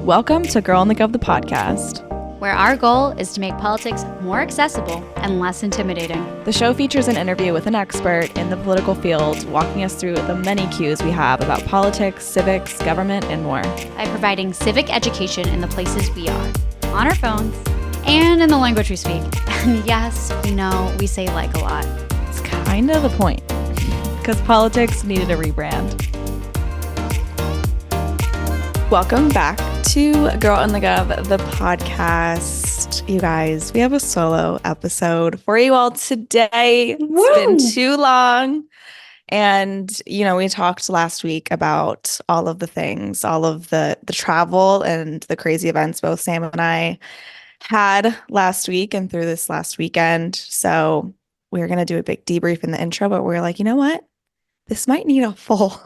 Welcome to Girl in the Gov, the podcast, where our goal is to make politics more accessible and less intimidating. The show features an interview with an expert in the political field, walking us through the many cues we have about politics, civics, government, and more. By providing civic education in the places we are, on our phones, and in the language we speak. And yes, we know we say like a lot. It's kind of the point, because politics needed a rebrand. Welcome back to Girl in the Gov, the podcast. You guys, we have a solo episode for you all today. Woo! It's been too long. And, we talked last week about all of the things, all of the travel and the crazy events both Sam and I had last week and through this last weekend. So we're going to do a big debrief in the intro, but we're like, you know what? This might need a full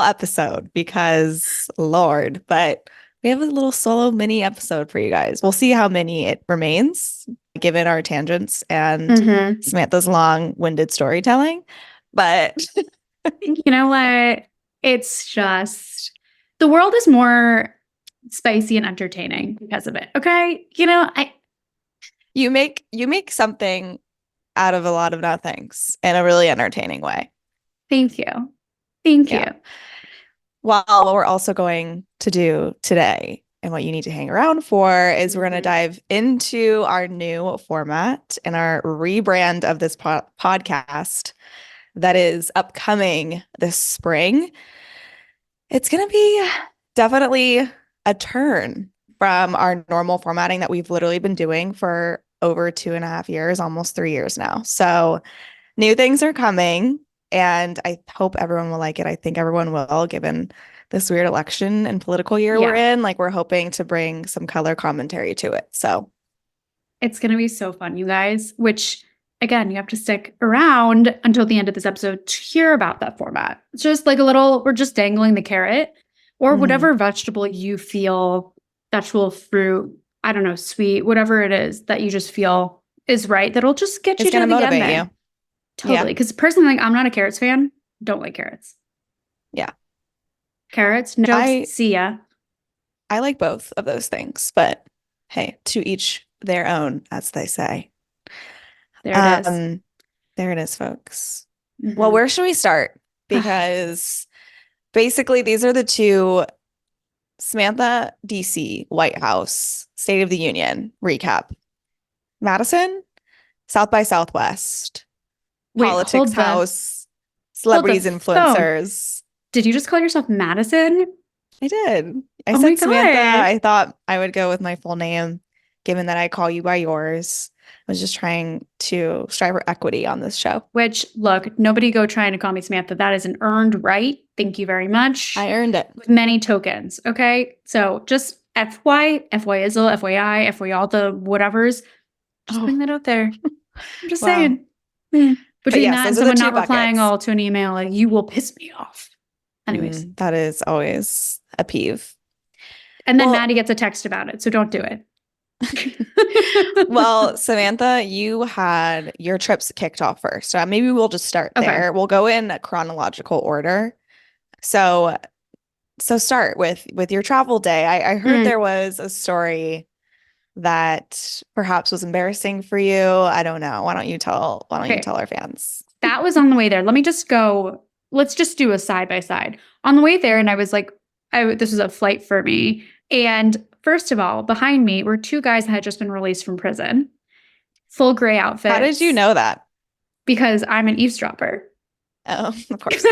episode because Lord, but we have a little solo mini episode for you guys. We'll see how many it remains given our tangents and Samantha's long-winded storytelling. But you know what? It's just the world is more spicy and entertaining because of it. Okay. You make something out of a lot of nothings in a really entertaining way. Thank you. Thank you. Well, what we're also going to do today and what you need to hang around for is we're going to dive into our new format and our rebrand of this podcast that is upcoming this spring. It's going to be definitely a turn from our normal formatting that we've literally been doing for over 2.5 years, almost 3 years now. So new things are coming. And I hope everyone will like it. I think everyone will, given this weird election and political year we're in. Like, we're hoping to bring some color commentary to it. So it's going to be so fun, you guys, which, again, you have to stick around until the end of this episode to hear about that format. It's just like we're just dangling the carrot or whatever vegetable you feel, vegetable, fruit, I don't know, sweet, whatever it is that you just feel is right. That'll just get you to the end motivate there. You. Totally. Because personally, I'm not a carrots fan. Don't like carrots. Yeah. Carrots, no, see ya. I like both of those things, but hey, to each their own, as they say. There it is. There it is, folks. Well, where should we start? Because basically, these are the two Samantha, DC, White House, State of the Union recap. Madison, South by Southwest. Politics House, celebrities, influencers. Did you just call yourself Madison? I did. I said Samantha. I thought I would go with my full name, given that I call you by yours. I was just trying to strive for equity on this show. Which, look, nobody go trying to call me Samantha. That is an earned right. Thank you very much. I earned it. With many tokens, okay? So just FY Izzle, FYI, FY all the whatevers. Just bring that out there. I'm just saying. Between that and someone not replying all to an email, like, you will piss me off. Anyways. That is always a peeve. And then Maddie gets a text about it, so don't do it. Well, Samantha, you had your trips kicked off first. Maybe we'll just start there. We'll go in chronological order. So start with your travel day. I heard there was a story that perhaps was embarrassing for you. I don't know. Why don't you tell our fans? That was on the way there. Let's just do a side by side. On the way there, and I was like, this was a flight for me. And first of all, behind me were two guys that had just been released from prison. Full gray outfits. How did you know that? Because I'm an eavesdropper. Oh, of course.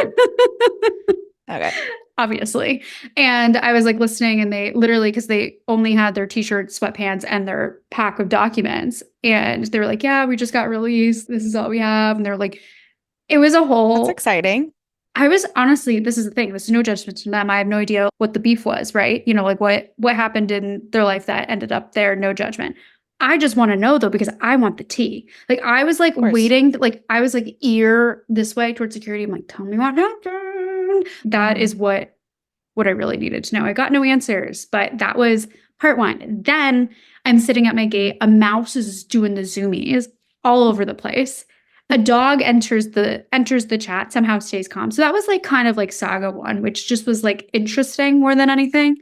Okay. Obviously. And I was like listening, and they literally, because they only had their t-shirts, sweatpants, and their pack of documents. And they were like, yeah, we just got released. This is all we have. And they're like, it was a whole. That's exciting. I was honestly, this is the thing. This is no judgment to them. I have no idea what the beef was, right? Like what happened in their life that ended up there. No judgment. I just want to know though, because I want the tea. Like I was like waiting, like I was like ear this way towards security. I'm like, tell me what happened. That is what I really needed to know. I got no answers, but that was part one. Then I'm sitting at my gate. A mouse is doing the zoomies all over the place. A dog enters the chat, somehow stays calm. So that was like kind of like saga one, which just was like interesting more than anything.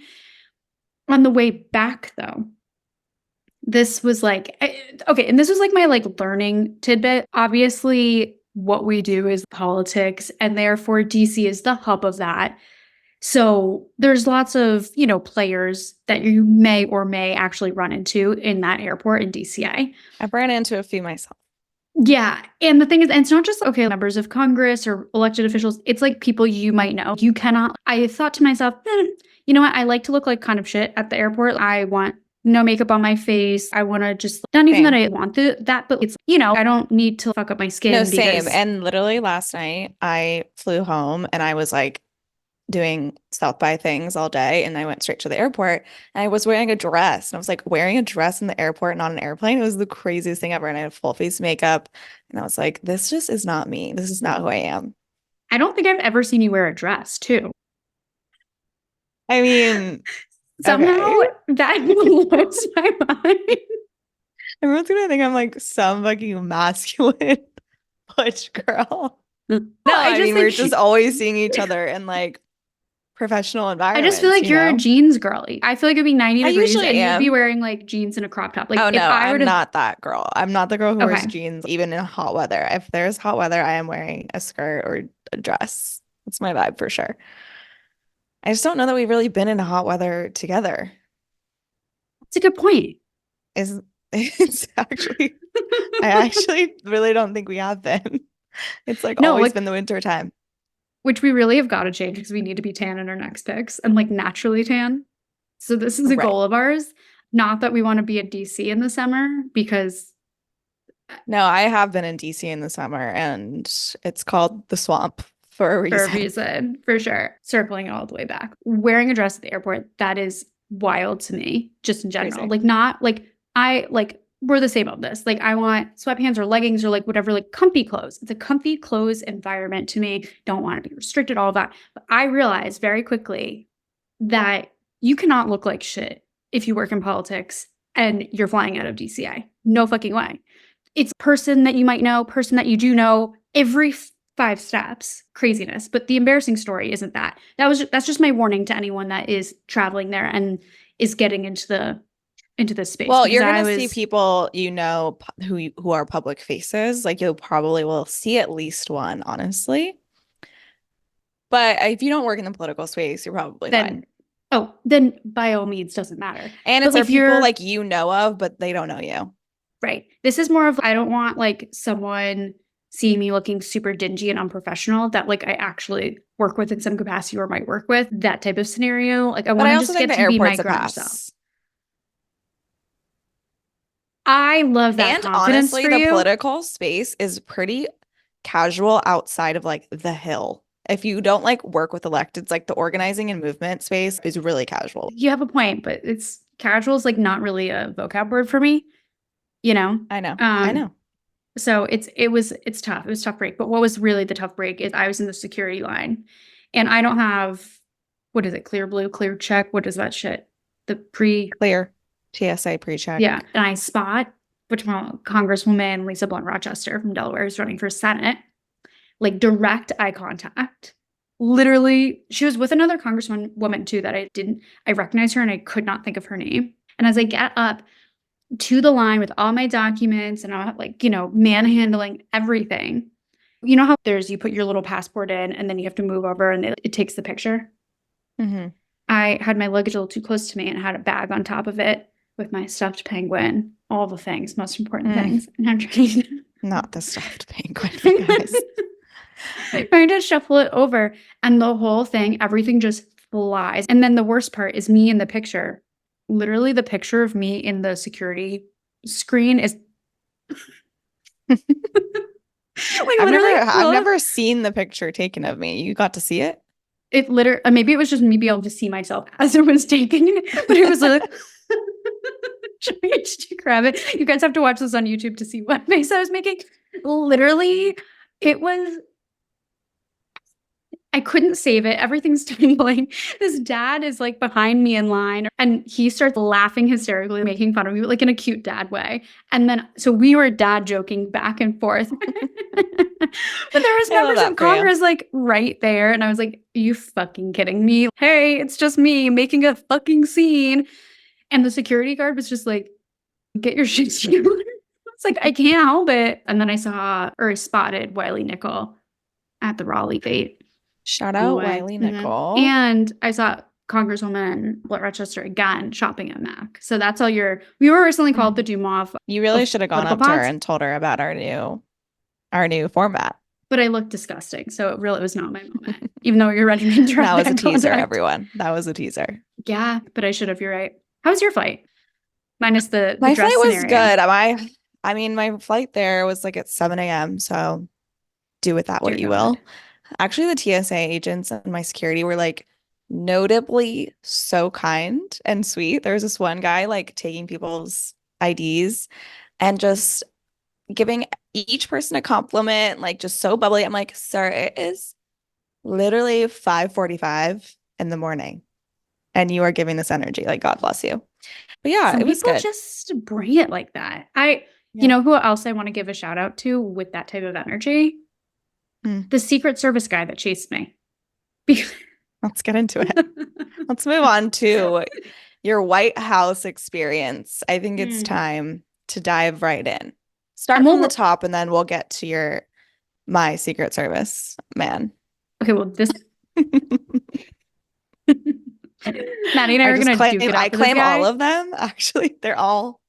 On the way back, though, this was like, okay, and this was like my like learning tidbit. Obviously, what we do is politics, and therefore DC is the hub of that. So there's lots of, players that you may or may actually run into in that airport in DCA. I've ran into a few myself. Yeah. And the thing is, and it's not just, okay, members of Congress or elected officials. It's like people you might know. You cannot, I thought to myself, you know what? I like to look like kind of shit at the airport. I want no makeup on my face. I want to just, not even that I want that, but it's, I don't need to fuck up my skin. No, same. And literally last night I flew home and I was like doing South by things all day, and I went straight to the airport and I was wearing a dress, and I was like, wearing a dress in the airport, not an airplane. It was the craziest thing ever. And I had full face makeup and I was like, this just is not me. This is not who I am. I don't think I've ever seen you wear a dress too. I mean, somehow that blows my mind. Everyone's gonna think I'm like some fucking masculine butch girl. No, I mean, we're just always seeing each other in like professional environments. I just feel like you're a jeans girly. I feel like it'd be 90 degrees and you'd be wearing like jeans and a crop top. Like, oh no, I'm not that girl. I'm not the girl who wears jeans even in hot weather. If there's hot weather, I am wearing a skirt or a dress. That's my vibe for sure. I just don't know that we've really been in hot weather together. That's a good point. It's actually, I actually really don't think we have been. It's like always been the winter time. Which we really have got to change because we need to be tan in our next picks and like naturally tan. So this is a goal of ours. Not that we want to be in DC in the summer because. No, I have been in DC in the summer and it's called the swamp for a reason. For a reason, for sure. Circling all the way back. Wearing a dress at the airport, that is wild to me, just in general. Crazy. Like not like we're the same on this. Like I want sweatpants or leggings or like whatever, like comfy clothes. It's a comfy clothes environment to me. Don't want to be restricted, all of that. But I realized very quickly that you cannot look like shit if you work in politics and you're flying out of DCA. No fucking way. It's person that you might know, person that you do know, every 5 steps, craziness. But the embarrassing story isn't that. That's just my warning to anyone that is traveling there and is getting into this space. Well, you're going to see people who are public faces. Like you probably will see at least one, honestly. But if you don't work in the political space, you're probably fine. Oh, then by all means doesn't matter. And it's like people like you know of, but they don't know you. Right. This is more of, I don't want like someone seeing me looking super dingy and unprofessional that like I actually work with in some capacity or might work with, that type of scenario. Like I want to just get to be my grown self. I love that. And honestly, the political space is pretty casual outside of like the Hill. If you don't like work with electeds, like the organizing and movement space is really casual. You have a point, but casual is like not really a vocab word for me. I know. I know. So it's tough. It was a tough break. But what was really the tough break is I was in the security line and I don't have, what is it? Clear blue, clear check. What is that shit? The clear. TSA pre-check. Yeah. And I spot Congresswoman Lisa Blunt Rochester from Delaware is running for Senate. Like direct eye contact. Literally, she was with another congresswoman too that I recognized her and I could not think of her name. And as I get up to the line with all my documents and I'm like, manhandling everything. You know how you put your little passport in and then you have to move over and it takes the picture? Mm-hmm. I had my luggage a little too close to me and had a bag on top of it with my stuffed penguin, all the things, most important things. And I'm trying not the stuffed penguin, guys. Trying to shuffle it over and the whole thing, everything just flies. And then the worst part is me in the picture. Literally the picture of me in the security screen is like I've never seen the picture taken of me. You got to see it? It literally, maybe it was just me being able to see myself as it was taking it, but it was like trying to grab it. You guys have to watch this on YouTube to see what face I was making. Literally, it was I couldn't save it. Everything's tumbling. This dad is like behind me in line and he starts laughing hysterically, making fun of me, like in a cute dad way. And then, so we were dad joking back and forth. But there was I love members that of for you. Congress like right there. And I was like, are you fucking kidding me? Hey, it's just me making a fucking scene. And the security guard was just like, get your shit together. It's like, I can't help it. And then I spotted Wiley Nickel at the Raleigh fete. Shout out Anyway, Wiley Nickel. And I saw Congresswoman Rochester again shopping at Mac. So that's all we were recently called the Doom Off. You really should have gone up to her and told her about our new format. But I looked disgusting, so it really was not my moment. Even though you're running into that was a teaser, everyone. That was a teaser. Yeah, but I should have. You're right. How was your flight? Minus the my dress flight was scenario. good. I mean, my flight there was like at 7 a.m. So do with that what you will. Actually, the TSA agents and my security were like notably so kind and sweet. There was this one guy like taking people's IDs and just giving each person a compliment, like just so bubbly. I'm like, sir, it is literally 5:45 in the morning and you are giving this energy. Like, God bless you. But yeah, Some it was people good. just bring it like that. You know who else I want to give a shout out to with that type of energy? The Secret Service guy that chased me. Let's get into it. Let's move on to your White House experience. I think it's time to dive right in. Start from the top and then we'll get to my Secret Service man. Okay, well, this Maddie and I are going to duke it out. I claim all of them. Actually, they're all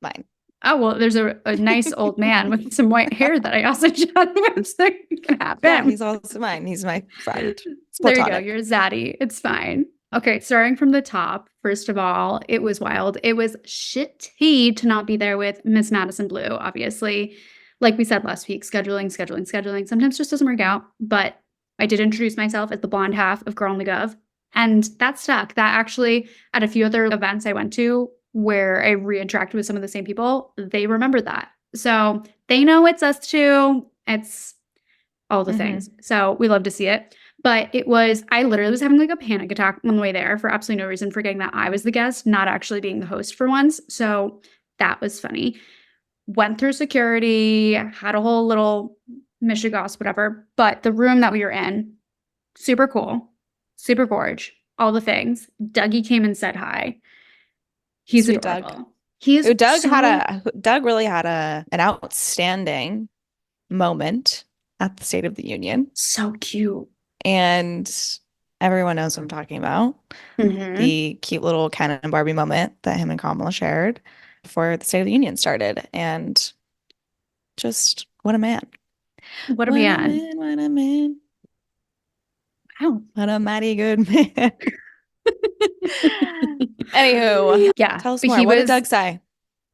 mine. Oh, well, there's a nice old man with some white hair that I also shot him. So you can have him. Yeah, he's also mine. He's my friend. There you go. You're Zaddy. It's fine. Okay, starting from the top, first of all, it was wild. It was shitty to not be there with Miss Madison Blue, obviously. Like we said last week, scheduling sometimes just doesn't work out. But I did introduce myself as the blonde half of Girl in the Gov. And that stuck. That actually, at a few other events I went to, where I reinteracted with some of the same people, they remember that. So they know it's us too. It's all the things. So we love to see it. But I literally was having like a panic attack on the way there for absolutely no reason, forgetting that I was the guest, not actually being the host for once. So that was funny. Went through security, had a whole little mishigas, whatever. But the room that we were in, super cool, super gorge, all the things. Dougie came and said hi. He's Sweet adorable. Doug. Doug really had an outstanding moment at the State of the Union. So cute. And everyone knows what I'm talking about. The cute little Ken and Barbie moment that him and Kamala shared before the State of the Union started. And just what a man. What a man. What a man. Wow. What a mighty good man. Anywho, yeah. Tell us more. What did Doug say?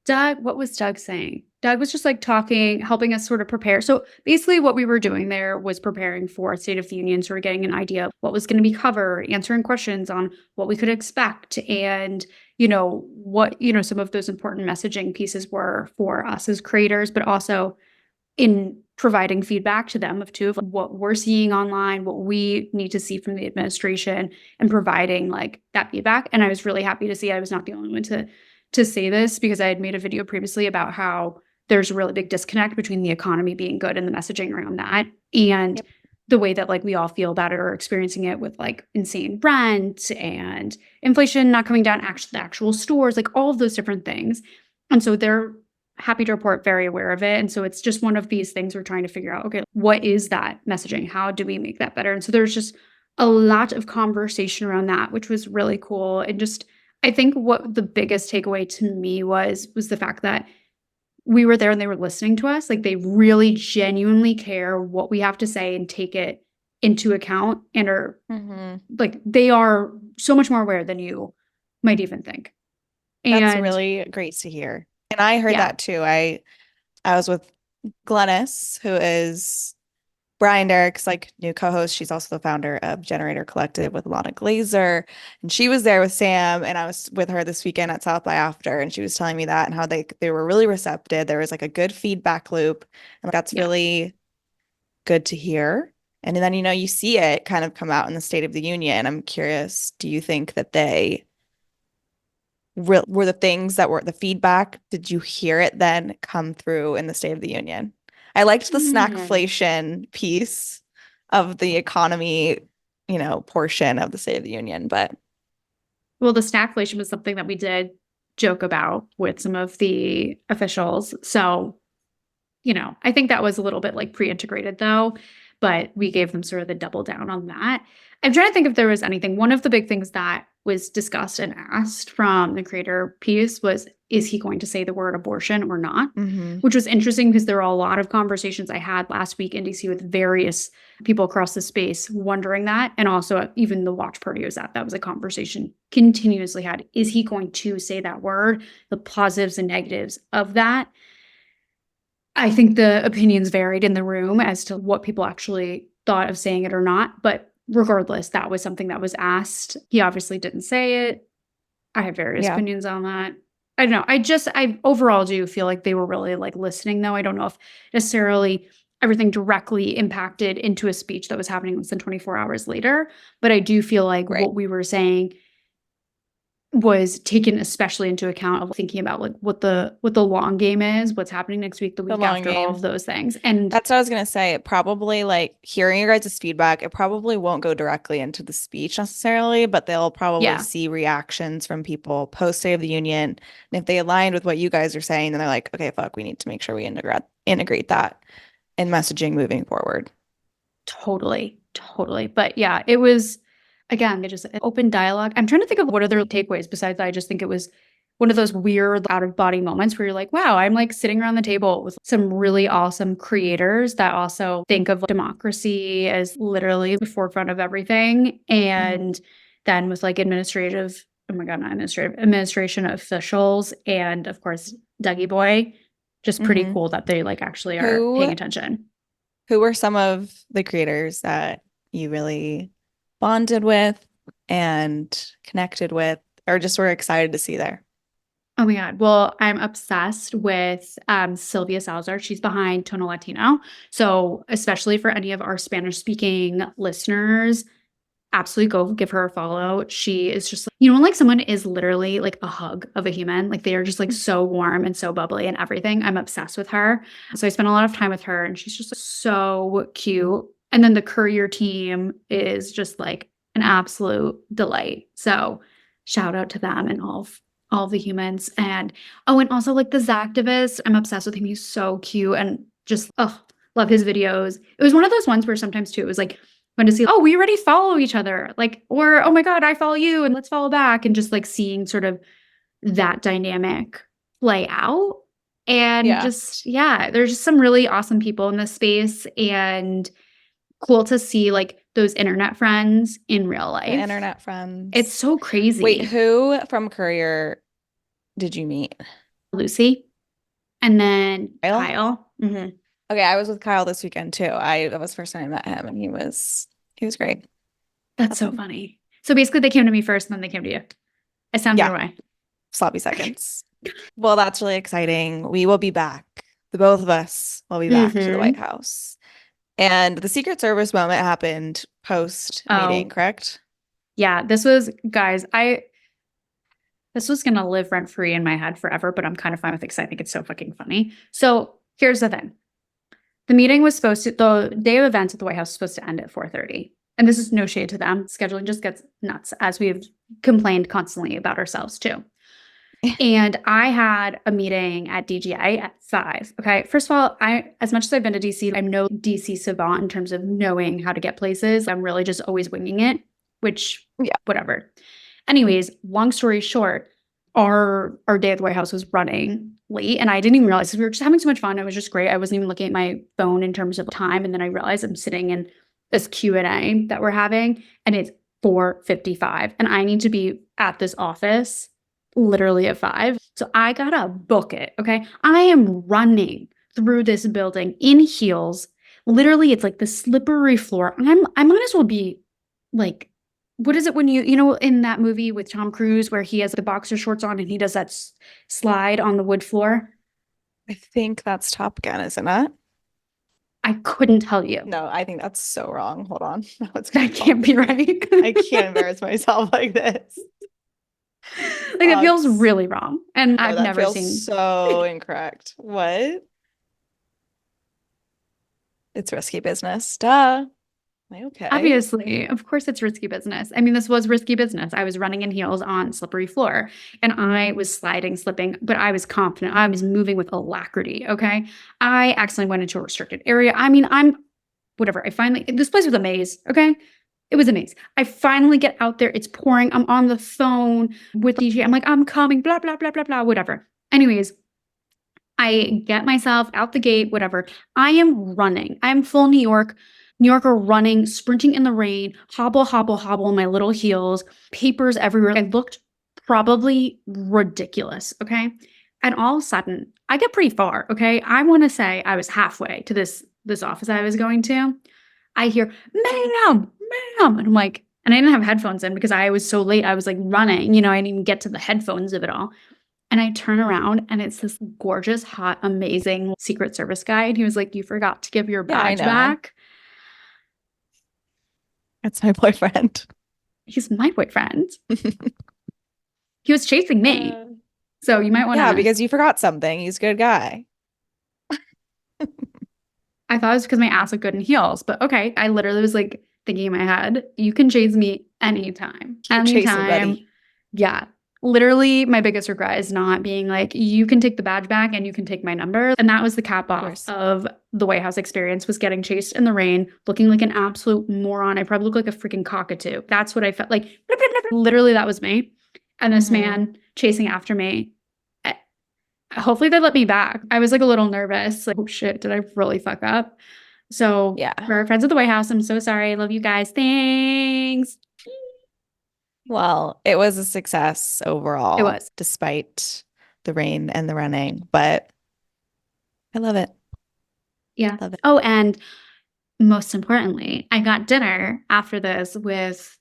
What was Doug saying? Doug was just like talking, helping us sort of prepare. So basically what we were doing there was preparing for State of the Union. So we're getting an idea of what was going to be covered, answering questions on what we could expect and, what, some of those important messaging pieces were for us as creators, but also in providing feedback to them of what we're seeing online, what we need to see from the administration and providing like that feedback. And I was really happy to see I was not the only one to say this because I had made a video previously about how there's a really big disconnect between the economy being good and the messaging around that and the way that like we all feel about it or experiencing it with like insane rent and inflation not coming down, the actual stores, like all of those different things. And so they're happy to report, very aware of it. And so it's just one of these things we're trying to figure out, okay, what is that messaging? How do we make that better? And so there's just a lot of conversation around that, which was really cool. And just, I think what the biggest takeaway to me was the fact that we were there and they were listening to us. Like they really genuinely care what we have to say and take it into account and are like, they are so much more aware than you might even think. And that's really great to hear. And I heard that too. I was with Glennis, who is Brian Derrick's like new co-host. She's also the founder of Generator Collective with Lana Glazer. And she was there with Sam. And I was with her this weekend at South by After. And she was telling me that and how they were really receptive. There was like a good feedback loop. And that's really good to hear. And then, you see it kind of come out in the State of the Union. I'm curious, do you think that they were the things that were the feedback? Did you hear it then come through in the State of the Union? I liked the snackflation piece of the economy, portion of the State of the Union, but Well, the stagflation was something that we did joke about with some of the officials. So, I think that was a little bit like pre-integrated though, but we gave them sort of the double down on that. I'm trying to think if there was anything. One of the big things that was discussed and asked from the creator piece was, is he going to say the word abortion or not? Which was interesting because there were a lot of conversations I had last week in DC with various people across the space wondering that. And also even the watch party I was at, that was a conversation continuously had. Is he going to say that word? The positives and negatives of that. I think the opinions varied in the room as to what people actually thought of saying it or not. But regardless, that was something that was asked. He obviously didn't say it. I have various opinions on that. I don't know. I overall do feel like they were really like listening though. I don't know if necessarily everything directly impacted into a speech that was happening less than 24 hours later. But I do feel like what we were saying was taken especially into account of thinking about like what the long game is, what's happening next week, the week after, all of those things. And that's what I was going to say. It probably, like, hearing your guys' feedback, it probably won't go directly into the speech necessarily, but they'll probably see reactions from people post State of the Union. And if they aligned with what you guys are saying, then they're like, okay, fuck, we need to make sure we integrate that in messaging moving forward. Totally. But yeah, it was, again, just an open dialogue. I'm trying to think of what other takeaways besides I just think it was one of those weird out of body moments where you're like, wow, I'm like sitting around the table with some really awesome creators that also think of democracy as literally the forefront of everything. And then with like administration officials and of course, Dougie Boy, just pretty cool that they like actually are paying attention. Who were some of the creators that you really bonded with and connected with, or just were excited to see there? Oh my God. Well, I'm obsessed with Sylvia Salazar. She's behind Tono Latino. So especially for any of our Spanish speaking listeners, absolutely go give her a follow. She is just, when like someone is literally like a hug of a human, like they are just like so warm and so bubbly and everything. I'm obsessed with her. So I spent a lot of time with her and she's just like, so cute. And then the courier team is just like an absolute delight. So shout out to them and all of the humans. And also like the Zactivist, I'm obsessed with him. He's so cute and just love his videos. It was one of those ones where sometimes too, it was like fun to see, oh, we already follow each other. Like, or oh my God, I follow you and let's follow back. And just like seeing sort of that dynamic play out. And there's just some really awesome people in this space and cool to see like those internet friends in real life. The internet friends. It's so crazy. Wait, who from Courier did you meet? Lucy. And then Kyle. Okay, I was with Kyle this weekend too. That was the first time I met him and he was great. That's so funny. So basically they came to me first and then they came to you. I sound your way. Sloppy seconds. Well, that's really exciting. We will be back. The both of us will be back to the White House. And the Secret Service moment happened post meeting, correct? Yeah, this was, guys, this was going to live rent free in my head forever, but I'm kind of fine with it because I think it's so fucking funny. So here's the thing. The meeting was the day of events at the White House was supposed to end at 4:30. And this is no shade to them. Scheduling just gets nuts, as we've complained constantly about ourselves too. And I had a meeting at DGA at 5. Okay. First of all, as much as I've been to DC, I'm no DC savant in terms of knowing how to get places. I'm really just always winging it, which, whatever. Anyways, long story short, our day at the White House was running late and I didn't even realize we were just having so much fun. It was just great. I wasn't even looking at my phone in terms of time. And then I realized I'm sitting in this Q&A that we're having and it's 4:55 and I need to be at this office literally at 5. So I gotta book it. Okay. I am running through this building in heels. Literally, it's like the slippery floor. I might as well be like, what is it when in that movie with Tom Cruise where he has the boxer shorts on and he does that slide on the wood floor? I think that's Top Gun, isn't it? I couldn't tell you. No, I think that's so wrong. Hold on. What's That going can't on? be right. I can't embarrass myself like this. Like it feels It's really wrong. And no, I've that never feels seen so incorrect. What? It's risky business. Duh. Am I okay? obviously, of course it's risky business. I mean, this was risky business. I was running in heels on slippery floor and I was sliding, slipping, but I was confident. I was moving with alacrity. Okay. I accidentally went into a restricted area. I mean, I'm whatever. This place was a maze. Okay. It was a maze. I finally get out there. It's pouring. I'm on the phone with DJ. I'm like, I'm coming, blah, blah, blah, blah, blah, whatever. Anyways, I get myself out the gate, whatever. I am running. I'm full New Yorker running, sprinting in the rain, hobble, hobble, hobble in my little heels, papers everywhere. I looked probably ridiculous. Okay. And all of a sudden, I get pretty far. Okay. I want to say I was halfway to this office I was going to. I hear, ma'am, ma'am. And I'm like, and I didn't have headphones in because I was so late. I was like running, I didn't even get to the headphones of it all. And I turn around and it's this gorgeous, hot, amazing Secret Service guy. And he was like, you forgot to give your Yeah, I badge know. back. It's my boyfriend. He's my boyfriend. He was chasing me. So you might want to. Yeah, because you forgot something. He's a good guy. I thought it was because my ass looked good in heels, but okay. I literally was like thinking in my head, you can chase me anytime. Keep chasing, buddy. Yeah. Literally, my biggest regret is not being like, you can take the badge back and you can take my number. And that was the cap off of the White House experience, was getting chased in the rain, looking like an absolute moron. I probably look like a freaking cockatoo. That's what I felt like. Literally, that was me. And this man chasing after me. Hopefully they let me back. I was like a little nervous. Like, oh shit, did I really fuck up? So Yeah. for our friends at the White House, I'm so sorry. I love you guys. Thanks. Well, it was a success overall. It was. Despite the rain and the running, but I love it. Yeah. Love it. Oh, and most importantly, I got dinner after this with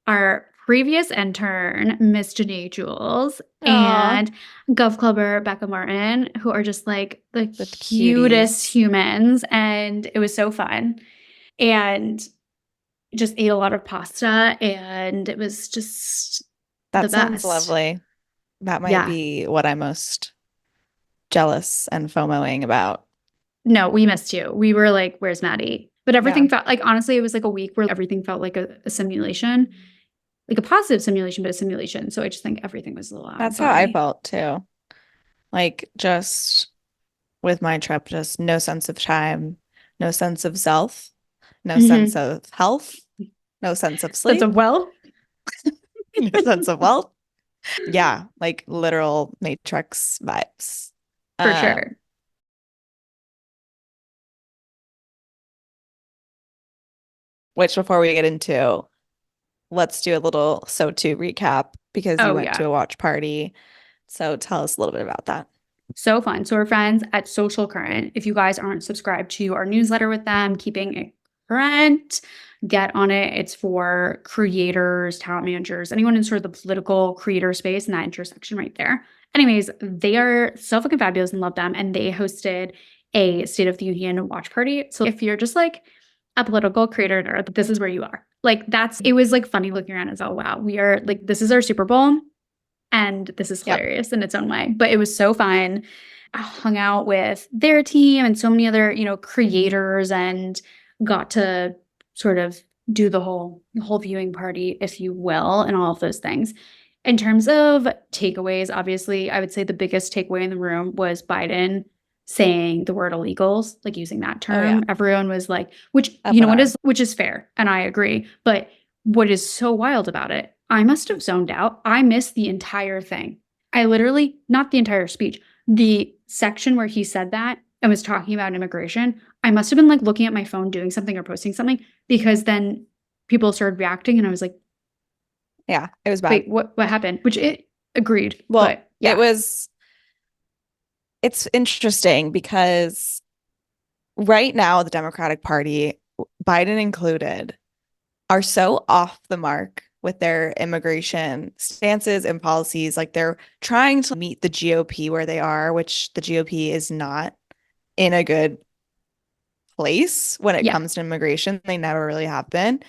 our previous intern, Miss Janae Jules, and Gov Clubber Becca Martin, who are just like the cutest humans. And it was so fun. And just ate a lot of pasta, and it was just that sounds lovely. That might be what I'm most jealous and FOMOing about. No, we missed you. We were like, where's Maddie? But everything felt like, honestly, it was like a week where everything felt like a simulation, like a positive simulation, but a simulation. So I just think everything was a little out. That's how I felt too. Like just with my trip, just no sense of time, no sense of self, no sense of health, no sense of sleep. Sense of wealth. No sense of wealth. Yeah, like literal Matrix vibes. For sure. Which before we get into, let's do a little So2 recap because you went to a watch party. So tell us a little bit about that. So fun. So we're friends at Social Current. If you guys aren't subscribed to our newsletter with them, keeping it current, get on it. It's for creators, talent managers, anyone in sort of the political creator space in that intersection right there. Anyways, they are so fucking fabulous and love them. And they hosted a State of the Union watch party. So if you're just like a political creator nerd, this is where you are. Like it was like funny looking around as, oh wow, we are like, this is our Super Bowl. And this is hilarious in its own way. But it was so fun. I hung out with their team and so many other, creators, and got to sort of do the whole viewing party, if you will, and all of those things. In terms of takeaways, obviously, I would say the biggest takeaway in the room was Biden saying the word illegals, like using that term. Everyone was like, which is fair, and I agree. But what is so wild about it, I must have zoned out. I missed the entire thing. I literally, not the entire speech, the section where he said that and was talking about immigration. I must have been like looking at my phone, doing something or posting something, because then people started reacting and I was like, yeah, it was bad. Wait, what happened? Which it agreed. Well, but yeah. It's interesting because right now the Democratic Party, Biden included, are so off the mark with their immigration stances and policies. Like they're trying to meet the GOP where they are, which the GOP is not in a good place when it Yeah. comes to immigration. They never really have been.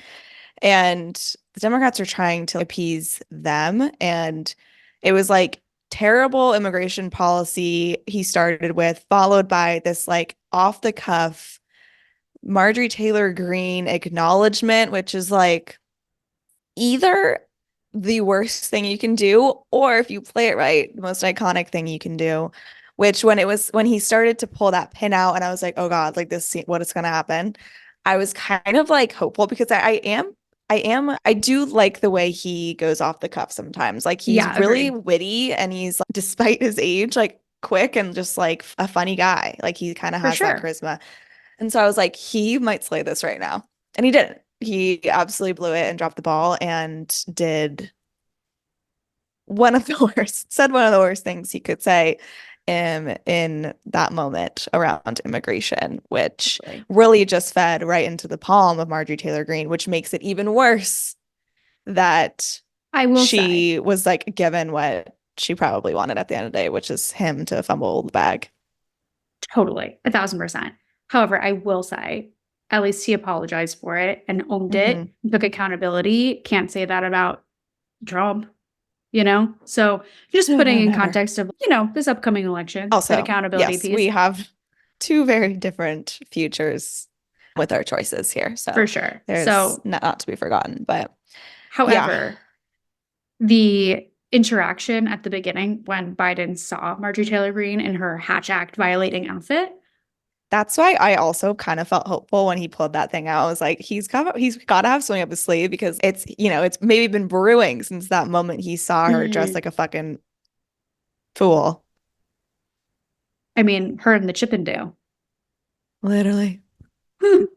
And the Democrats are trying to appease them. And it was like terrible immigration policy he started with, followed by this like off the cuff Marjorie Taylor Greene acknowledgement, which is like either the worst thing you can do, or if you play it right, the most iconic thing you can do. Which when he started to pull that pin out, and I was like, oh God, like this, what is gonna happen? I was kind of like hopeful because I do like the way he goes off the cuff sometimes. Like he's Yeah, really agreed. witty and he's despite his age, like quick and just like a funny guy. Like he kind of For has that sure. charisma. And so I was like, he might slay this right now. And he didn't. He absolutely blew it and dropped the ball and did said one of the worst things he could say in that moment around immigration, which Totally. really just fed right into the palm of Marjorie Taylor Greene, which makes it even worse that I will say, she was like given what she probably wanted at the end of the day, which is him to fumble the bag. totally, 1,000%. However, I will say, at least he apologized for it and owned it, took accountability. Can't say that about Trump, you know? So just No, putting no, in never. context of, you know, this upcoming election, that Also, accountability yes, piece. we have two very different futures with our choices here. So For sure. there's So, not to be forgotten. But however, the interaction at the beginning when Biden saw Marjorie Taylor Greene in her Hatch Act violating outfit. that's why I also kind of felt hopeful when he pulled that thing out. I was like, he's got to have something up his sleeve because it's maybe been brewing since that moment he saw her dressed like a fucking fool. I mean, her and the Chippendale. Literally. Oh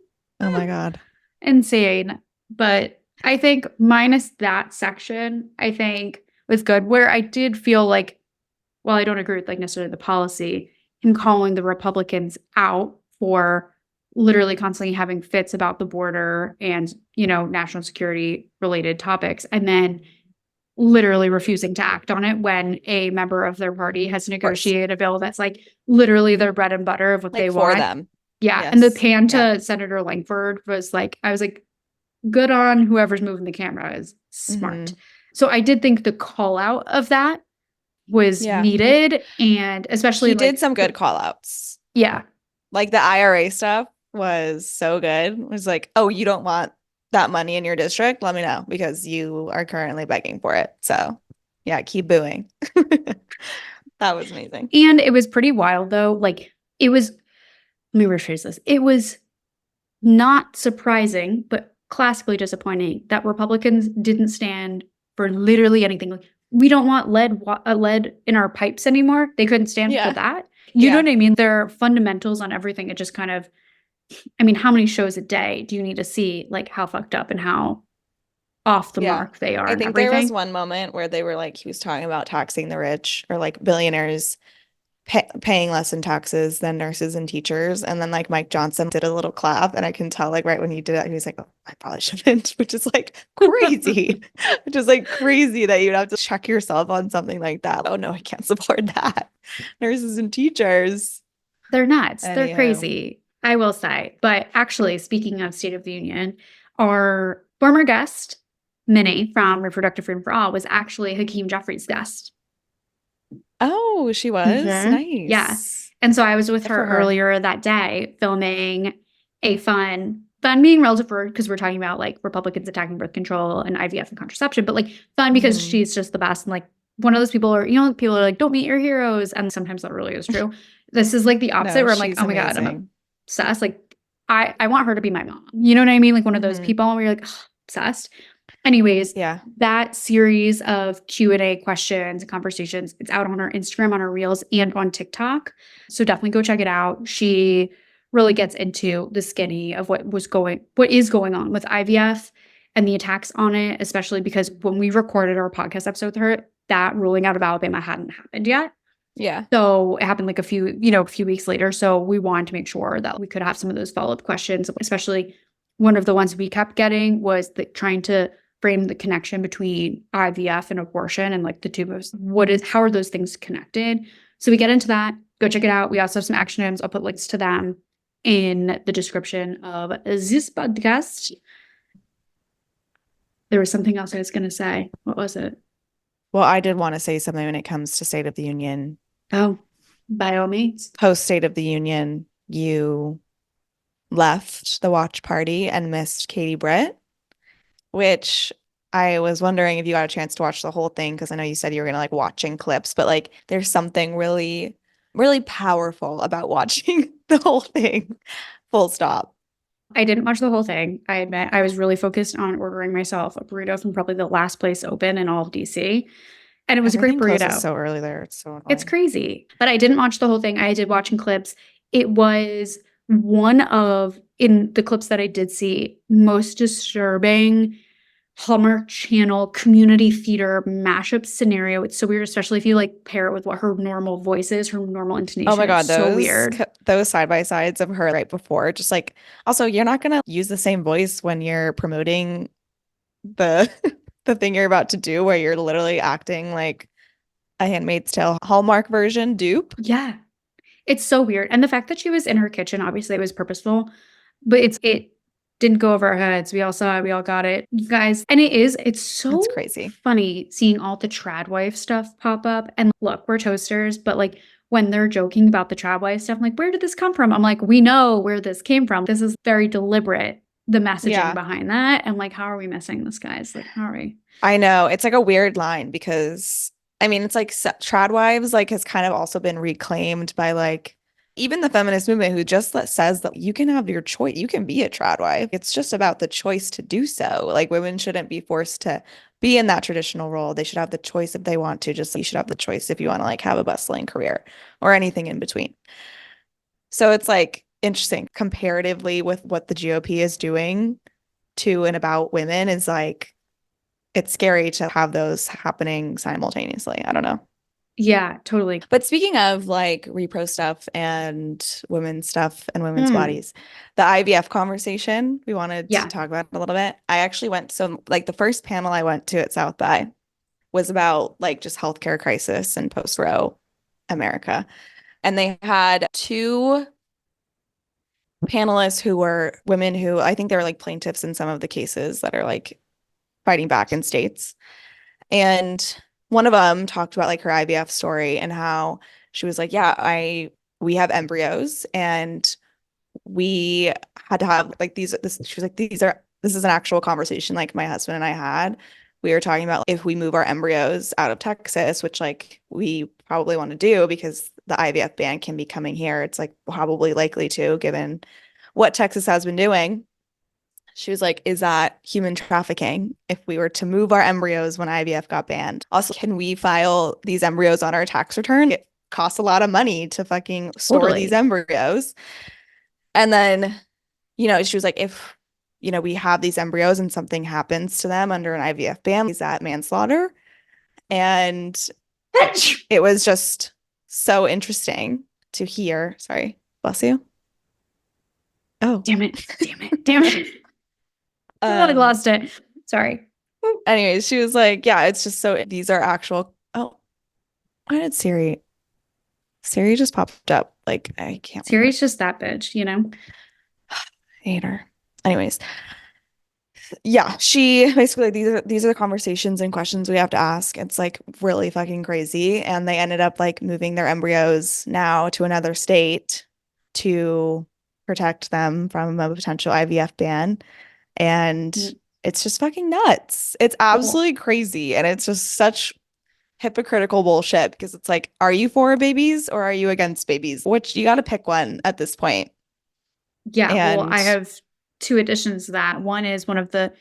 my God. Insane. But I think minus that section, I think was good. Where I did feel like, while I don't agree with like necessarily the policy, in calling the Republicans out for literally constantly having fits about the border and, you know, national security related topics, and then literally refusing to act on it when a member of their party has negotiated a bill that's like literally their bread and butter of what Like they for want. them. Yeah. Yes. And the pan to Yeah. Senator Langford was like, I was like, good on whoever's moving the camera is smart. So I did think the call out of that was needed, and especially He like did some good call outs. Yeah. Like the IRA stuff was so good. It was like, oh, you don't want that money in your district? Let me know because you are currently begging for it. So yeah, keep booing. That was amazing. And it was pretty wild though. Like it was, let me rephrase this. It was not surprising, but classically disappointing that Republicans didn't stand for literally anything. Like, we don't want lead in our pipes anymore. They couldn't stand for that. You know what I mean? There are fundamentals on everything. It just kind of, I mean, how many shows a day do you need to see like how fucked up and how off the mark they are? I think there was one moment where they were like, he was talking about taxing the rich or like billionaires paying less in taxes than nurses and teachers. And then like Mike Johnson did a little clap, and I can tell like right when he did it, he was like, oh, I probably shouldn't, which is like crazy. Which is like crazy that you'd have to check yourself on something like that. Oh no, I can't support that. Nurses and teachers. They're nuts. They're crazy, I will say. But actually, speaking of State of the Union, our former guest, Minnie from Reproductive Freedom for All, was actually Hakeem Jeffries' guest. Oh, she was? Nice. Yeah. And so I was with her earlier that day filming a fun being relative because we're talking about like Republicans attacking birth control and IVF and contraception, but like fun because she's just the best. And like one of those people are, you know, people are like, don't meet your heroes. And sometimes that really is true. This is like the opposite where I'm like, oh my God, I'm obsessed. Like I want her to be my mom. You know what I mean? Like one of those people where you're like, oh, obsessed. Anyways, that series of Q&A questions and conversations, it's out on her Instagram, on her Reels, and on TikTok. So definitely go check it out. She really gets into the skinny of what is going on with IVF and the attacks on it, especially because when we recorded our podcast episode with her, that ruling out of Alabama hadn't happened yet. Yeah. So it happened like a few weeks later. So we wanted to make sure that we could have some of those follow-up questions, especially one of the ones we kept getting was trying to frame the connection between IVF and abortion and like the two of how are those things connected? So we get into that. Go check it out. We also have some action items. I'll put links to them. in the description of this podcast. There was something else I was going to say. What was it? Well, I did want to say something when it comes to State of the Union. Oh, by all means. Post State of the Union, you left the watch party and missed Katie Britt, which I was wondering if you got a chance to watch the whole thing, because I know you said you were gonna like watching clips, but like there's something really, really powerful about watching the whole thing. Full stop. I didn't watch the whole thing. I admit I was really focused on ordering myself a burrito from probably the last place open in all of DC. And it was Everything a great burrito. closes so early there. It's so annoying. It's crazy. But I didn't watch the whole thing. I did watching clips. It was one of, in the clips that I did see, most disturbing Hallmark Channel community theater mashup scenario. It's so weird, especially if you like pair it with what her normal voice is, her normal intonation. Oh my God, it's so weird. Those side by sides of her right before, just like, also you're not gonna use the same voice when you're promoting the the thing you're about to do, where you're literally acting like a Handmaid's Tale Hallmark version dupe. Yeah. It's so weird. And the fact that she was in her kitchen, obviously it was purposeful, but it didn't go over our heads. We all saw it. We all got it. You guys. And it's so crazy. Funny seeing all the trad wife stuff pop up. And look, we're toasters, but like when they're joking about the trad wife stuff, I'm like, where did this come from? I'm like, we know where this came from. This is very deliberate, the messaging behind that. And like, how are we missing this, guys? Like, how are we? I know. It's like a weird line, because I mean, it's like trad wives like has kind of also been reclaimed by like even the feminist movement, who just says that you can have your choice. You can be a trad wife. It's just about the choice to do so. Like women shouldn't be forced to be in that traditional role. They should have the choice if they want to. Just like you should have the choice if you want to like have a bustling career or anything in between. So it's like interesting comparatively with what the GOP is doing to and about women is like, it's scary to have those happening simultaneously. I don't know. Yeah, totally. But speaking of like repro stuff and women's stuff and women's bodies, the IVF conversation, we wanted to talk about it a little bit. I actually went, so like the first panel I went to at South by was about like just healthcare crisis and post-Roe America. And they had two panelists who were women who I think they were like plaintiffs in some of the cases that are like fighting back in states. And one of them talked about like her IVF story and how she was like, yeah, we have embryos and we had to have like she was like, this is an actual conversation like my husband and I had. We were talking about if we move our embryos out of Texas, which like we probably want to do because the IVF ban can be coming here. It's like probably likely to, given what Texas has been doing. She was like, is that human trafficking if we were to move our embryos when IVF got banned? Also, can we file these embryos on our tax return? It costs a lot of money to fucking store these embryos. And then, you know, she was like, if, you know, we have these embryos and something happens to them under an IVF ban, is that manslaughter? And it was just so interesting to hear. Sorry, bless you. Oh, damn it. I lost it. Sorry. Anyways, she was like, yeah, it's just so these are actual. Oh, why did Siri just popped up? Like, I can't. Siri's just that bitch, you know? I hate her. Anyways, yeah, she basically these are the conversations and questions we have to ask. It's like really fucking crazy. And they ended up like moving their embryos now to another state to protect them from a potential IVF ban. And it's just fucking nuts. It's absolutely crazy. And it's just such hypocritical bullshit, because it's like, are you for babies or are you against babies? Which you got to pick one at this point. Yeah. Well, I have two additions to that. One is one of the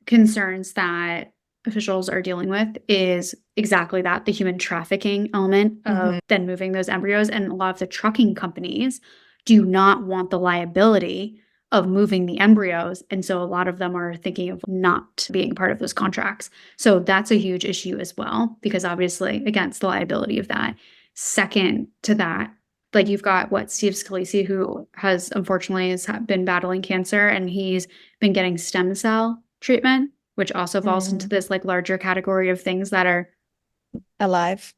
concerns that officials are dealing with is exactly that, the human trafficking element of then moving those embryos. And a lot of the trucking companies do not want the liability of moving the embryos. And so a lot of them are thinking of not being part of those contracts. So that's a huge issue as well, because obviously, against the liability of that. Second to that, like you've got Steve Scalise, who has unfortunately been battling cancer, and he's been getting stem cell treatment, which also falls into this like larger category of things that are alive.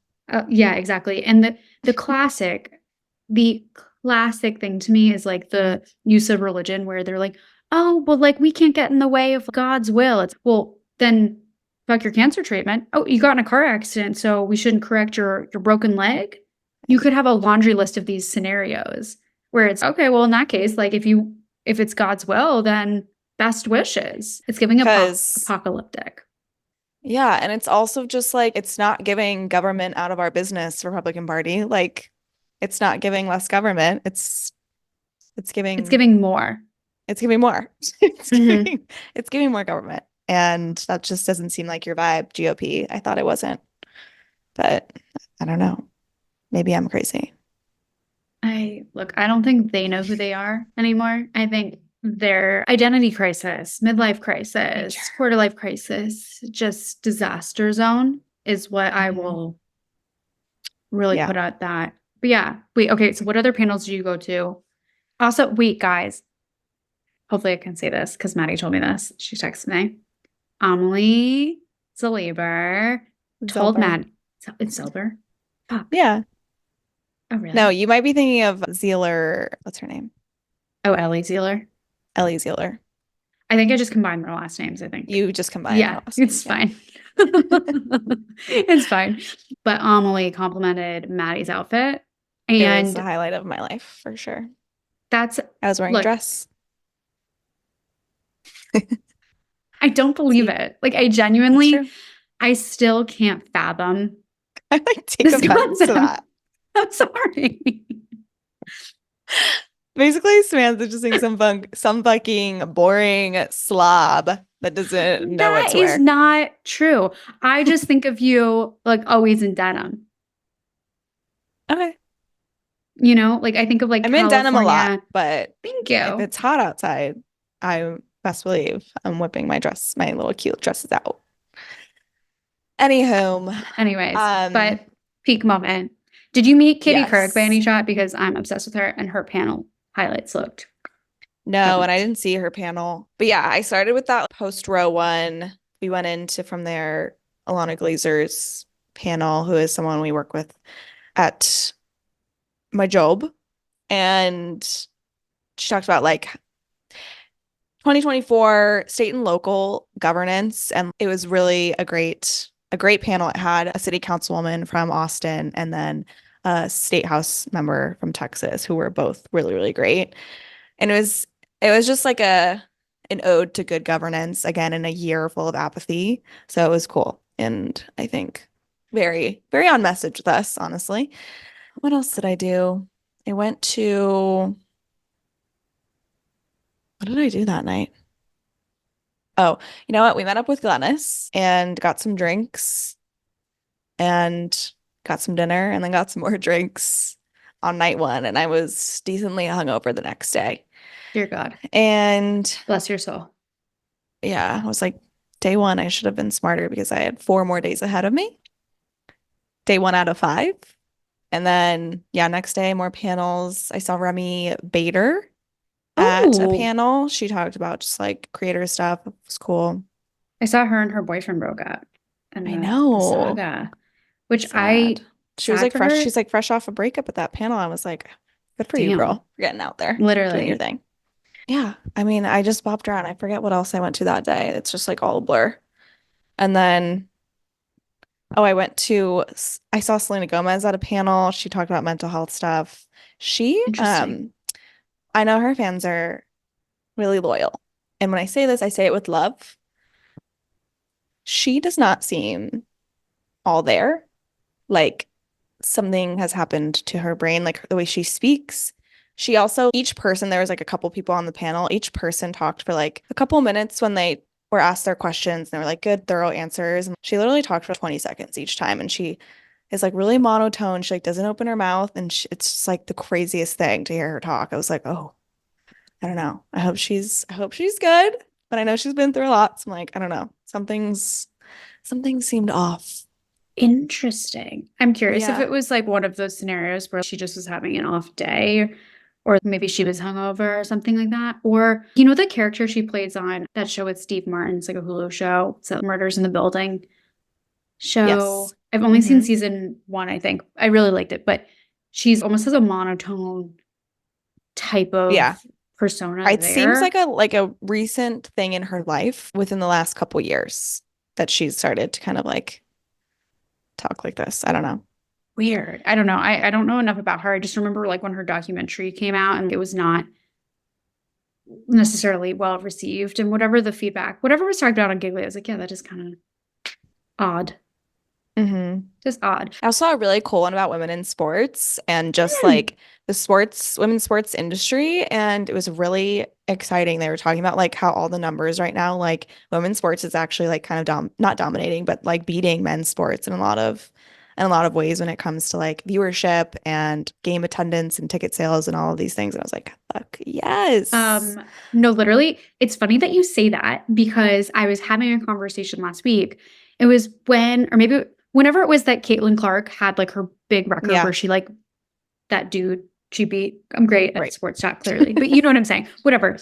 Yeah, exactly. And the classic thing to me is like the use of religion where they're like, oh, well, like we can't get in the way of God's will. It's well, then fuck your cancer treatment. Oh, you got in a car accident, so we shouldn't correct your broken leg. You could have a laundry list of these scenarios where it's okay, well, in that case, like if it's God's will, then best wishes. It's giving Because apocalyptic. yeah, and it's also just like it's not giving government out of our business, Republican Party. Like it's not giving less government. It's giving It's giving more. it's giving more. It's Mhm. giving more government. And that just doesn't seem like your vibe, GOP. I thought it wasn't. But I don't know. Maybe I'm crazy. I don't think they know who they are anymore. I think their identity crisis, midlife crisis, Major. quarter life crisis, just disaster zone is what I Mhm. will really Yeah. put at that. But yeah, wait, okay, so what other panels do you go to? Also, wait, guys, hopefully I can say this because Maddie told me this. She texted me. Amelie Zaliber told Zilber. Matt, it's Zilber? Fuck. Yeah. Oh, really? No, you might be thinking of Zealer. What's her name? Oh, Ellie Zealer. Ellie Zealer. I think I just combined their last names, I think. You just combined Yeah, those. it's Yeah. fine. It's fine. But Amelie complimented Maddie's outfit. It was And the highlight of my life for sure. that's, I was wearing a look, dress. I don't believe See? it. Like, I That's genuinely, true. I still can't fathom I like take this offense to concept. that. I'm sorry. Basically, Samantha just saying some fucking boring slob that doesn't know what That to is wear. not true. I just think of you like always in denim. Okay. You know, like I think of like I'm in denim a lot, California. but Thank if you. it's hot outside, I best believe I'm whipping my little cute dresses out. Anywho, Anyways, but peak moment. Did you meet Katie Couric by any yes. shot? Because I'm obsessed with her and her panel highlights looked No, and I fabulous. didn't see her panel. But yeah, I started with that post row one. We went into from there Alana Glazer's panel, who is someone we work with at my job. And she talked about like 2024 state and local governance. And it was really a great panel. It had a city councilwoman from Austin and then a state house member from Texas who were both really, really great. And it was just like an ode to good governance again in a year full of apathy. So it was cool. And I think very, very on message with us, honestly. What else did I do? I went to what did I do that night? Oh, you know what? We met up with Glennis and got some drinks and got some dinner and then got some more drinks on night one. And I was decently hungover the next day. Dear God. And Bless your soul. yeah, I was like, day one, I should have been smarter because I had 4 more days ahead of me. Day 1 out of 5. And then, yeah, next day, more panels. I saw Remy Bader at a Oh, panel. She talked about just like creator stuff. It was cool. I saw her and her boyfriend broke up. And I the know. saga, which Sad. She was sad like for fresh. her. She's like fresh off a breakup at that panel. I was like, good for you, Damn. girl. You're getting out there, doing Literally. your thing. Yeah. I mean, I just bopped around. I forget what else I went to that day. It's just like all a blur. And then, oh, I saw Selena Gomez at a panel. She talked about mental health stuff. Interesting. I know her fans are really loyal. And when I say this, I say it with love. She does not seem all there. Like something has happened to her brain, like the way she speaks. She also, each person, there was like a couple people on the panel, each person talked for like a couple minutes when they were asked their questions and they were like good, thorough answers. And she literally talked for 20 seconds each time. And she is like really monotone. She like doesn't open her mouth. And it's just like the craziest thing to hear her talk. I was like, oh, I don't know. I hope she's good. But I know she's been through a lot. So I'm like, I don't know. Something seemed off. Interesting. I'm curious if Yeah. it was like one of those scenarios where she just was having an off day, or maybe she was hungover or something like that. Or, you know, the character she plays on that show with Steve Martin, it's like a Hulu show. It's a Murders in the Building show. Yes. I've only seen Mhm. season 1, I think. I really liked it, but she's almost has a monotone type of Yeah. persona It seems there. like a recent thing in her life within the last couple years that she's started to kind of like talk like this. I don't know. Weird. I don't know. I don't know enough about her. I just remember like when her documentary came out and it was not necessarily well received and whatever the feedback, whatever was talked about on Giggly, I was like, yeah, that is kind of odd. Mm-hmm. Just odd. I saw a really cool one about women in sports and just Hmm. like women's sports industry. And it was really exciting. They were talking about like how all the numbers right now, like women's sports is actually like kind of not dominating, but like beating men's sports in a lot of ways when it comes to like viewership and game attendance and ticket sales and all of these things. And I was like, fuck, yes. No, literally, it's funny that you say that because I was having a conversation last week. It was when, or maybe whenever it was that Caitlin Clark had like her big record Yeah, where she like that dude she beat. I'm great at right. sports chat, clearly, but you know what I'm saying. Whatever.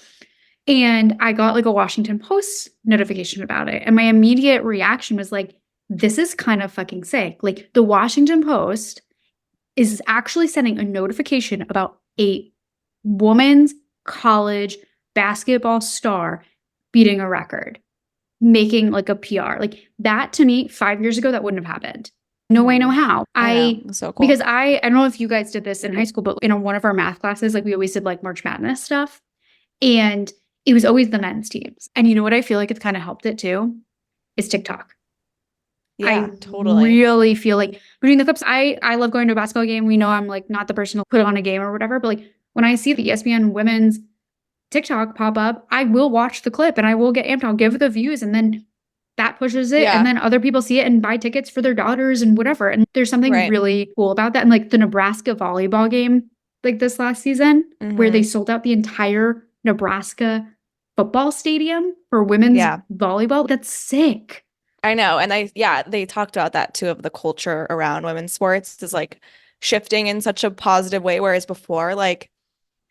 And I got like a Washington Post notification about it. And my immediate reaction was like, this is kind of fucking sick. Like the Washington Post is actually sending a notification about a woman's college basketball star beating a record, making like a PR. Like that to me, 5 years ago, that wouldn't have happened. No way, no how. I know. It's so cool. Because I don't know if you guys did this in high school, but in one of our math classes, like we always did like March Madness stuff. And it was always the men's teams. And you know what I feel like it's kind of helped it too? Is TikTok. Yeah, I totally. really feel like between the clips, I love going to a basketball game. We know I'm like not the person to put on a game or whatever, but like when I see the ESPN women's TikTok pop up, I will watch the clip and I will get amped. I'll give the views and then that pushes it. Yeah. And then other people see it and buy tickets for their daughters and whatever. And there's something Right. really cool about that. And like the Nebraska volleyball game, like this last season, where they sold out the entire Nebraska football stadium for women's volleyball. That's sick. I know. And they talked about that too, of the culture around women's sports is like shifting in such a positive way. Whereas before, like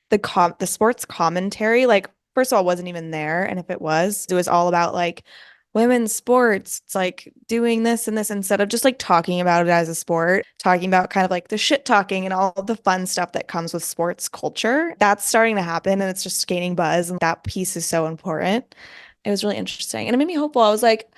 the sports commentary, like first of all, wasn't even there. And if it was all about like women's sports. It's like doing this and this instead of just like talking about it as a sport, talking about kind of like the shit talking and all the fun stuff that comes with sports culture. That's starting to happen and it's just gaining buzz. And that piece is so important. It was really interesting. And it made me hopeful. I was like,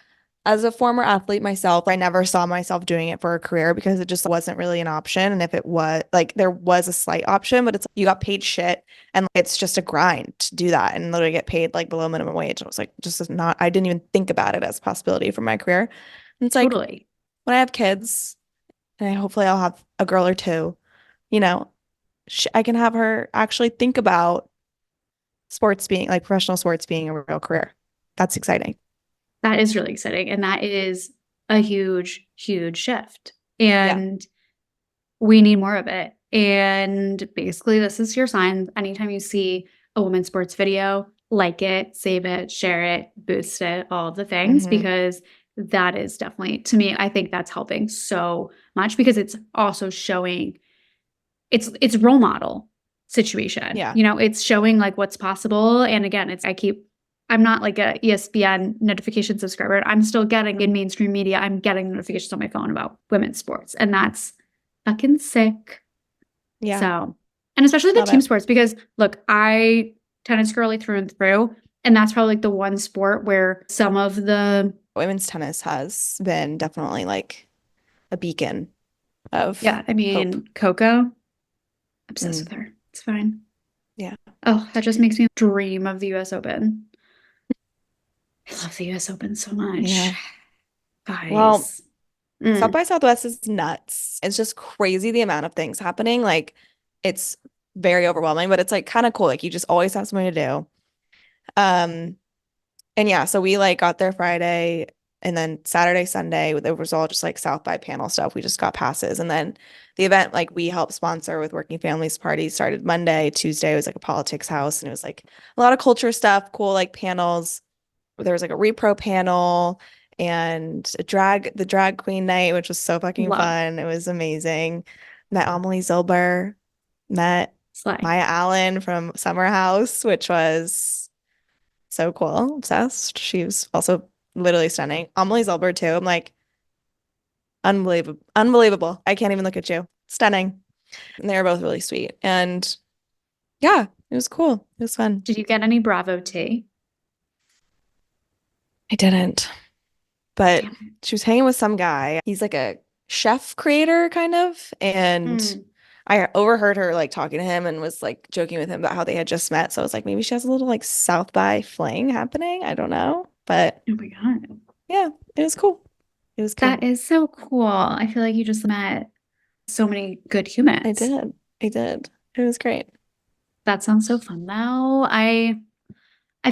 as a former athlete myself, I never saw myself doing it for a career because it just wasn't really an option. And if it was, like, there was a slight option, but it's you got paid shit and it's just a grind to do that and literally get paid like below minimum wage. I was like, just not, I didn't even think about it as a possibility for my career. And it's like, Totally. when I have kids, and hopefully I'll have a girl or two, you know, I can have her actually think about sports being like professional sports being a real career. That's exciting. That is really exciting. And that is a huge, huge shift. And we need more of it. And basically, this is your sign. Anytime you see a women's sports video, like it, save it, share it, boost it, all of the things, because that is definitely, to me, I think that's helping so much because it's also showing it's role model situation. Yeah. You know, it's showing like what's possible. And again, I'm not like a ESPN notification subscriber. I'm still getting in mainstream media. I'm getting notifications on my phone about women's sports. And that's fucking sick. Yeah. So, and especially the team sports, because look, I tennis girly through and through. And that's probably like the one sport where some of the women's tennis has been definitely like a beacon of I mean, hope. Coco, obsessed with her. It's fine. Yeah. Oh, that just makes me dream of the US Open. I love the US Open so much. Yeah. Guys. Well, South by Southwest is nuts. It's just crazy the amount of things happening. Like it's very overwhelming, but it's like kind of cool. Like you just always have something to do. And yeah, so we like got there Friday and then Saturday, Sunday, it was all just like South by panel stuff. We just got passes. And then the event, like we helped sponsor with Working Families Party, started Monday. Tuesday was like a politics house and it was like a lot of culture stuff, cool like panels. There was like a REPRO panel and the drag queen night, which was so fucking fun. It was amazing. Met Amelie Zilber, met Maya Allen from Summer House, which was so cool. Obsessed. She was also literally stunning. Amelie Zilber too. I'm like, unbelievable. I can't even look at you. Stunning. And they were both really sweet. And yeah, it was cool. It was fun. Did you get any Bravo tea? I didn't, but Damn she was hanging with some guy. He's like a chef creator kind of, and it. I overheard her like talking to him and was like joking with him about how they had just met. So I was like, maybe she has a little like South by fling happening. I don't know, but Oh my God. yeah, it was cool. It was That cute. is so cool. I feel like you just met so many good I humans. did. I did. It was great. That sounds so fun though. I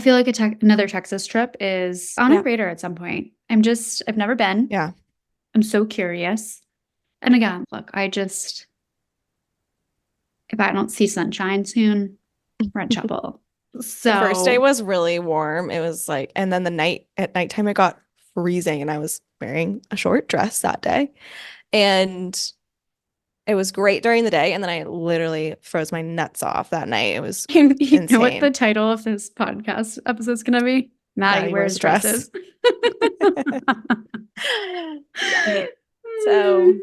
feel like another Texas trip is on our Yeah. radar at some point. I've never been. Yeah. I'm so curious. And again, look, if I don't see sunshine soon, we're in trouble. The first day So was really warm. It was like, and then at nighttime it got freezing and I was wearing a short dress that day. And it was great during the day. And then I literally froze my nuts off that night. It was you know what the insane. title of this podcast episode is going to be? Maddie Maddie wears wears dress. dresses. Yeah. So,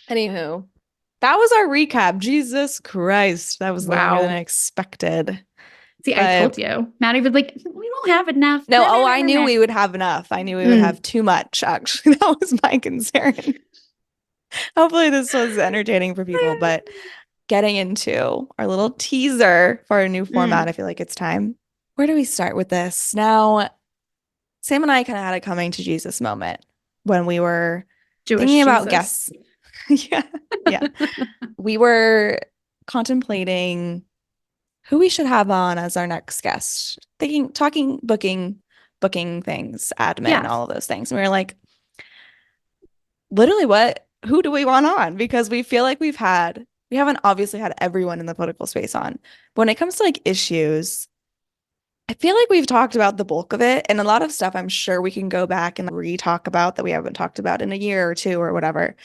anywho, that was our recap. Jesus Christ, that was longer than I Wow. expected. See, I told But you. Maddie was like, we don't have enough. no, oh, I knew we would have enough. I knew we would have too much, actually. That was my concern. Hopefully, this was entertaining for people, but getting into our little teaser for our new format, I feel like it's time. Where do we start with this? Now, Sam and I kind of had a coming to Jesus moment when we were Jewish thinking about Jesus. guests. Yeah. Yeah. We were contemplating who we should have on as our next guest. Talking, booking things, admin, Yeah. all of those things. And we were like, literally, who do we want on? Because we feel like we haven't obviously had everyone in the political space on. But when it comes to like issues, I feel like we've talked about the bulk of it, and a lot of stuff I'm sure we can go back and re-talk about that we haven't talked about in a year or two or whatever.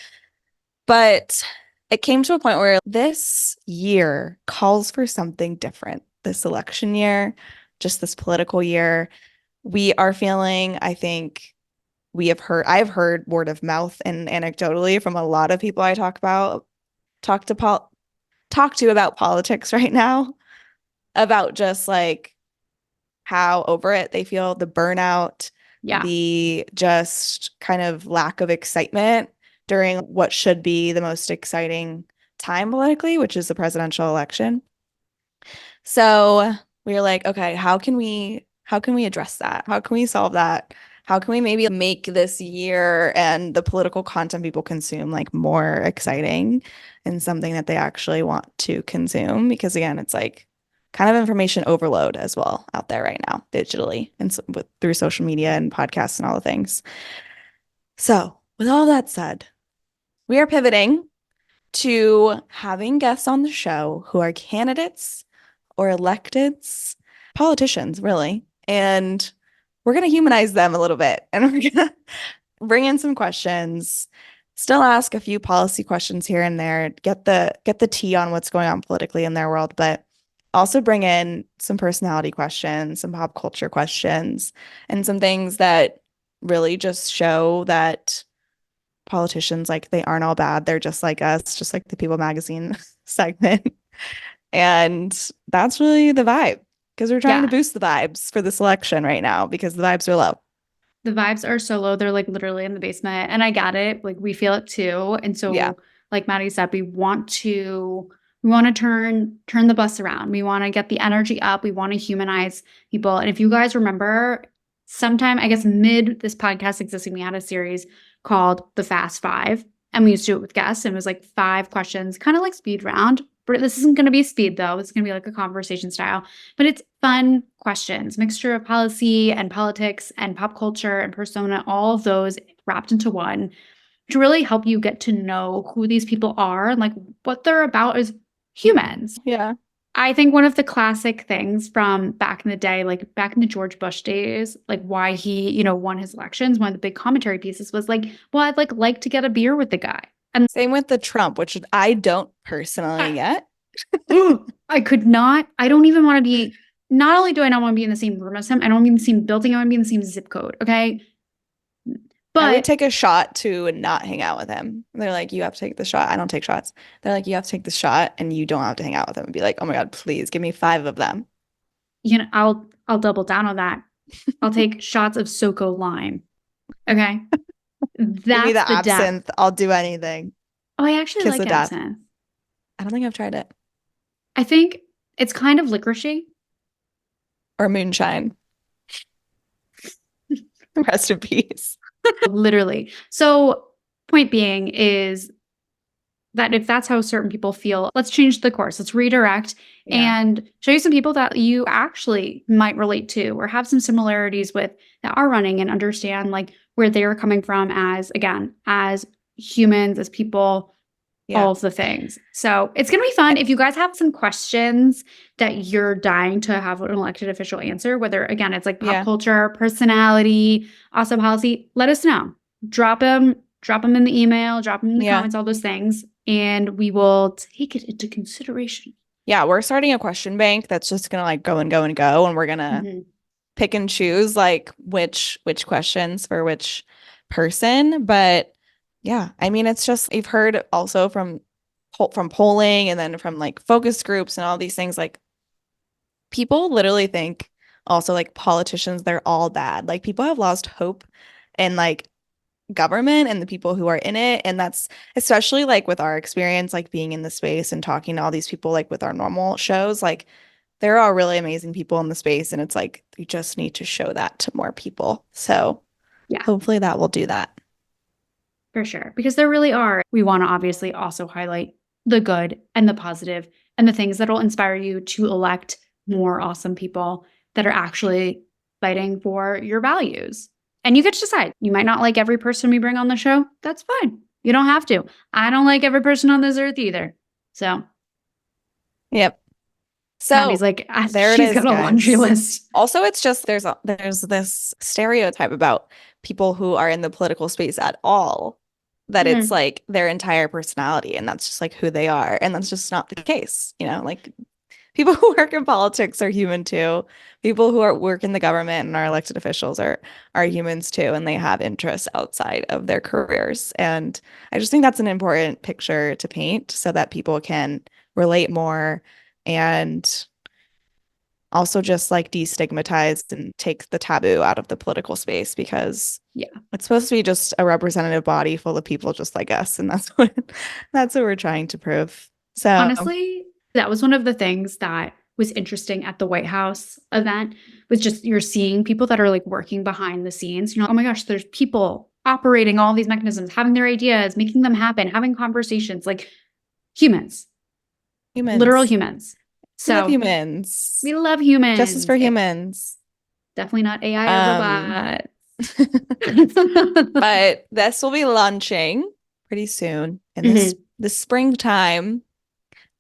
But it came to a point where this year calls for something different. This election year, just this political year, we are feeling, I think I've heard word of mouth and anecdotally from a lot of people I talk to about politics right now, about just like how over it they feel, the burnout, Yeah. the just kind of lack of excitement during what should be the most exciting time politically, which is the presidential election. So we were like, okay, how can we address that? How can we solve that? How can we maybe make this year and the political content people consume like more exciting and something that they actually want to consume? Because again, it's like kind of information overload as well out there right now, digitally and through social media and podcasts and all the things. So with all that said, we are pivoting to having guests on the show who are candidates or electeds, politicians, really. And we're going to humanize them a little bit. And we're going to bring in some questions, still ask a few policy questions here and there, get the tea on what's going on politically in their world, but also bring in some personality questions, some pop culture questions, and some things that really just show that politicians, like, they aren't all bad. They're just like us, just like the People magazine segment. And that's really the vibe, because we're trying to boost the vibes for this election right now because the vibes are low. The vibes are so low. They're like literally in the basement. And I get it. Like we feel it too. And so Yeah. like Maddie said, we want to turn the bus around. We want to get the energy up. We want to humanize people. And if you guys remember, sometime, I guess mid this podcast existing, we had a series called The Fast Five. And we used to do it with guests. And it was like 5 questions, kind of like speed round. But this isn't going to be speed though. It's going to be like a conversation style. But it's fun questions, mixture of policy and politics and pop culture and persona, all of those wrapped into one to really help you get to know who these people are and like what they're about as humans. Yeah. I think one of the classic things from back in the day, like back in the George Bush days, like why he, won his elections, one of the big commentary pieces was like, well, I'd like to get a beer with the guy. And same with the Trump, which I don't personally get. I could not. I don't even want to be. Not only do I not want to be in the same room as him, I don't want to be in the same building. I want to be in the same zip code. Okay. I would But take a shot to not hang out with him. They're like, you have to take the shot. I don't take shots. They're like, you have to take the shot and you don't have to hang out with him and be like, oh my God, please give me 5 of them. I'll double down on that. I'll take shots of SoCo Lime. Okay. Give me That's the the depth. absinthe. I'll do anything. Oh, I actually Kiss like of death. absinthe. I don't think I've tried it. I think it's kind of licoricey. Or moonshine. Rest in peace. Literally. So, point being is that if that's how certain people feel, let's change the course. Let's redirect and show you some people that you actually might relate to or have some similarities with that are running, and understand like where they're coming from as, again, as humans, as people, all of the things. So it's going to be fun. If you guys have some questions that you're dying to have an elected official answer, whether, again, it's like pop culture, personality, also policy, let us know. Drop them in the email, drop them in the comments, all those things, and we will take it into consideration. Yeah, we're starting a question bank that's just going to like go and go and go, and we're going to pick and choose like which questions for which person. But yeah, I mean, it's just, you've heard also from polling and then from like focus groups and all these things, like people literally think also like politicians, they're all bad. Like people have lost hope in like government and the people who are in it. And that's especially like with our experience, like being in the space and talking to all these people, like with our normal shows, like there are really amazing people in the space. And it's like, you just need to show that to more people. So yeah, hopefully that will do that. For sure. Because there really are. We want to obviously also highlight the good and the positive and the things that will inspire you to elect more awesome people that are actually fighting for your values. And you get to decide. You might not like every person we bring on the show. That's fine. You don't have to. I don't like every person on this earth either. So. Yep. So Maddie's like, there she's it is, got a guys. laundry list. Also, it's just there's this stereotype about people who are in the political space at all, that it's like their entire personality and that's just like who they are. And that's just not the case. You know, like people who work in politics are human too. People who work in the government and are elected officials are humans too. And they have interests outside of their careers. And I just think that's an important picture to paint so that people can relate more and also just like destigmatize and take the taboo out of the political space, because it's supposed to be just a representative body full of people just like us, and that's what we're trying to prove. So honestly, that was one of the things that was interesting at the White House event, was just you're seeing people that are like working behind the scenes. You know, oh my gosh, there's people operating all these mechanisms, having their ideas, making them happen, having conversations, like humans. Literal humans. So we love humans. We love humans. Justice for humans. Definitely not AI or robot. But this will be launching pretty soon in this springtime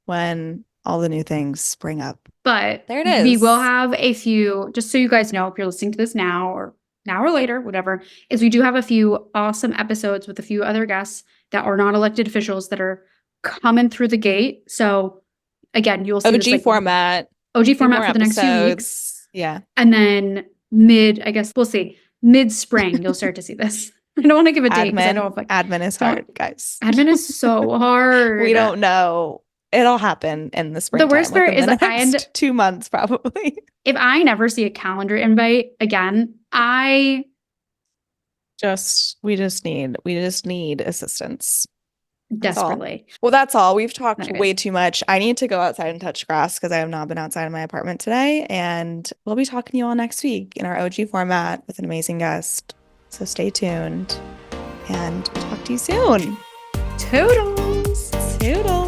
when all the new things spring up. But there it is. We will have a few, just so you guys know, if you're listening to this now or later, whatever, is we do have a few awesome episodes with a few other guests that are not elected officials that are coming through the gate. So again, you'll see OG format for the next few weeks. Yeah. And then mid-spring, you'll start to see this. I don't want to give a date because I know admin is hard, guys. Admin is so hard. We don't know. It'll happen in the spring. The worst part is that 2 months probably. If I never see a calendar invite again, we just need assistance. Desperately. Well, that's all. We've talked way too much. I need to go outside and touch grass because I have not been outside of my apartment today. And we'll be talking to you all next week in our OG format with an amazing guest. So stay tuned and talk to you soon. Toodles. Toodles.